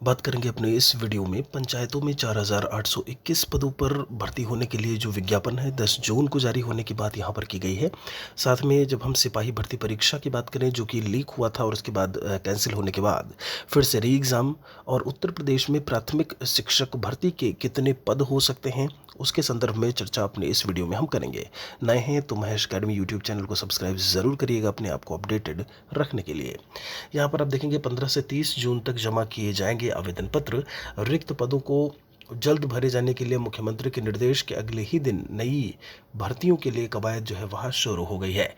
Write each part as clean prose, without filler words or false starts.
बात करेंगे अपने इस वीडियो में पंचायतों में 4,821 पदों पर भर्ती होने के लिए जो विज्ञापन है 10 जून को जारी होने की बात यहाँ पर की गई है। साथ में जब हम सिपाही भर्ती परीक्षा की बात करें जो कि लीक हुआ था और उसके बाद कैंसिल होने के बाद फिर से री एग्ज़ाम और उत्तर प्रदेश में प्राथमिक शिक्षक भर्ती के कितने पद हो सकते हैं उसके संदर्भ में चर्चा अपने इस वीडियो में हम करेंगे। नए हैं तो महेश अकेडमी यूट्यूब चैनल को सब्सक्राइब ज़रूर करिएगा अपने आप को अपडेटेड रखने के लिए। यहाँ पर आप देखेंगे 15 से 30 जून तक जमा किए जाएंगे आवेदन पत्र। रिक्त पदों को जल्द भरे जाने के लिए मुख्यमंत्री के निर्देश के अगले ही दिन नई भर्तियों के लिए कवायद जो है वहाँ शुरू हो गई है।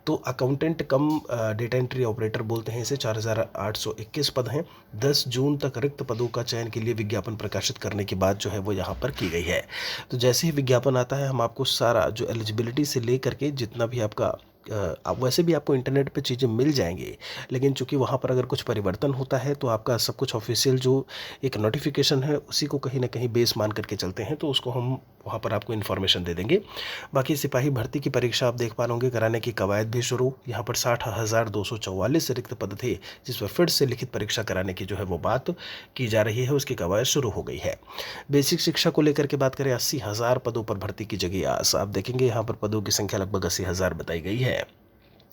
तो अकाउंटेंट कम डेटा एंट्री ऑपरेटर बोलते हैं इसे, 4,821 पद हैं। 10 जून तक रिक्त पदों का चयन के लिए विज्ञापन प्रकाशित करने की बात जो है वो यहाँ पर की गई है। तो जैसे ही विज्ञापन आता है हम आपको सारा जो एलिजिबिलिटी से ले करके जितना भी आपका आप वैसे भी आपको इंटरनेट पे चीज़ें मिल जाएंगी, लेकिन चूंकि वहाँ पर अगर कुछ परिवर्तन होता है तो आपका सब कुछ ऑफिशियल जो एक नोटिफिकेशन है उसी को कहीं ना कहीं बेस मान करके चलते हैं, तो उसको हम वहाँ पर आपको इन्फॉर्मेशन दे देंगे। बाकी सिपाही भर्ती की परीक्षा आप देख पा रहे होंगे कराने की कवायद भी शुरू। यहाँ पर 60,244 रिक्त पद थे जिस पर फिर से लिखित परीक्षा कराने की जो है वो बात की जा रही है, उसकी कवायद शुरू हो गई है। बेसिक शिक्षा को लेकर के बात करें 80,000 पदों पर भर्ती की जगह आस। आप देखेंगे यहाँ पर पदों की संख्या लगभग 80,000 बताई गई है।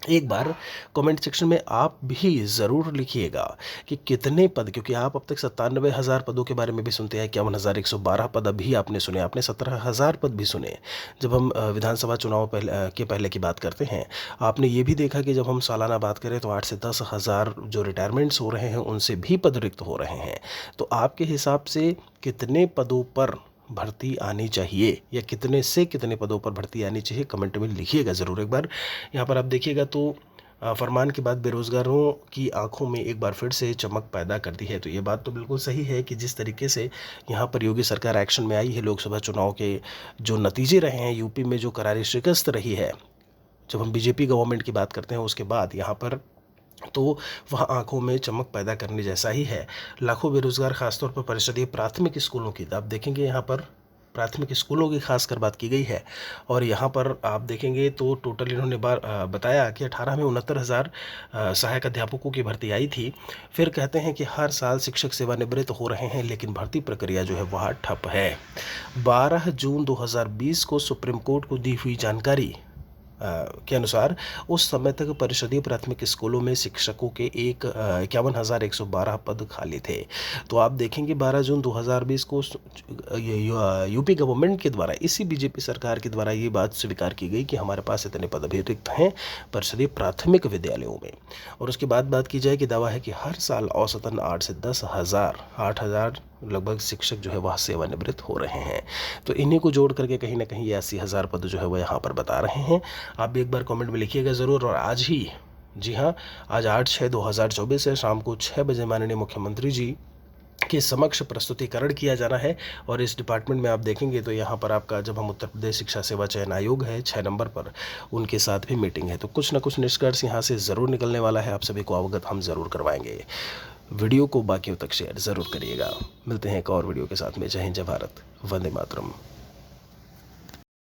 एक बार कमेंट सेक्शन में आप भी ज़रूर लिखिएगा कि कितने पद, क्योंकि आप अब तक 97,000 पदों के बारे में भी सुनते हैं, 51,112 पद अभी आपने सुने, आपने 17,000 पद भी सुने। जब हम विधानसभा चुनाव के पहले की बात करते हैं, आपने ये भी देखा कि जब हम सालाना बात करें तो 8 से 10,000 जो रिटायरमेंट्स हो रहे हैं उनसे भी पद रिक्त हो रहे हैं। तो आपके हिसाब से कितने पदों पर भर्ती आनी चाहिए या कितने से कितने पदों पर भर्ती आनी चाहिए, कमेंट में लिखिएगा ज़रूर। एक बार यहाँ पर आप देखिएगा तो फरमान के बाद बेरोजगारों की आंखों में एक बार फिर से चमक पैदा कर दी है। तो ये बात तो बिल्कुल सही है कि जिस तरीके से यहाँ पर योगी सरकार एक्शन में आई है, लोकसभा चुनाव के जो नतीजे रहे हैं, यूपी में जो करारी शिकस्त रही है जब हम बीजेपी गवर्नमेंट की बात करते हैं, उसके बाद यहाँ पर तो वह आंखों में चमक पैदा करने जैसा ही है। लाखों बेरोजगार, खासतौर पर परिषदीय प्राथमिक स्कूलों की, आप देखेंगे यहाँ पर प्राथमिक स्कूलों की खासकर बात की गई है। और यहाँ पर आप देखेंगे तो टोटल इन्होंने बताया कि 18 में 69,000 सहायक अध्यापकों की भर्ती आई थी। फिर कहते हैं कि हर साल शिक्षक सेवानिवृत्त हो रहे हैं लेकिन भर्ती प्रक्रिया जो है वह ठप है। 12 जून 2020 को सुप्रीम कोर्ट को दी हुई जानकारी के अनुसार उस समय तक परिषदीय प्राथमिक स्कूलों में शिक्षकों के 51,112 पद खाली थे। तो आप देखेंगे 12 जून 2020 को यूपी गवर्नमेंट के द्वारा, इसी बीजेपी सरकार के द्वारा ये बात स्वीकार की गई कि हमारे पास इतने पद अभी रिक्त हैं परिषदीय प्राथमिक विद्यालयों में। और उसके बाद बात की जाए कि दावा है कि हर साल औसतन 8 से 10,000 8,000 लगभग शिक्षक जो है वह सेवानिवृत्त हो रहे हैं। तो इन्हीं को जोड़ करके कहीं ना कहीं ये 80,000 पद जो है वो यहाँ पर बता रहे हैं। आप भी एक बार कमेंट में लिखिएगा ज़रूर। और आज ही, जी हाँ, आज 8/6/2024 है, शाम को 6 बजे माननीय मुख्यमंत्री जी के समक्ष प्रस्तुतिकरण किया जाना है। और इस डिपार्टमेंट में आप देखेंगे तो यहाँ पर आपका, जब हम उत्तर प्रदेश शिक्षा सेवा चयन आयोग है 6 नंबर पर, उनके साथ भी मीटिंग है। तो कुछ ना कुछ निष्कर्ष यहाँ से ज़रूर निकलने वाला है, आप सभी को अवगत हम ज़रूर करवाएंगे। वीडियो को बाकियों तक शेयर ज़रूर करिएगा। मिलते हैं एक और वीडियो के साथ में। जय हिंद, जय भारत, वंदे मातरम।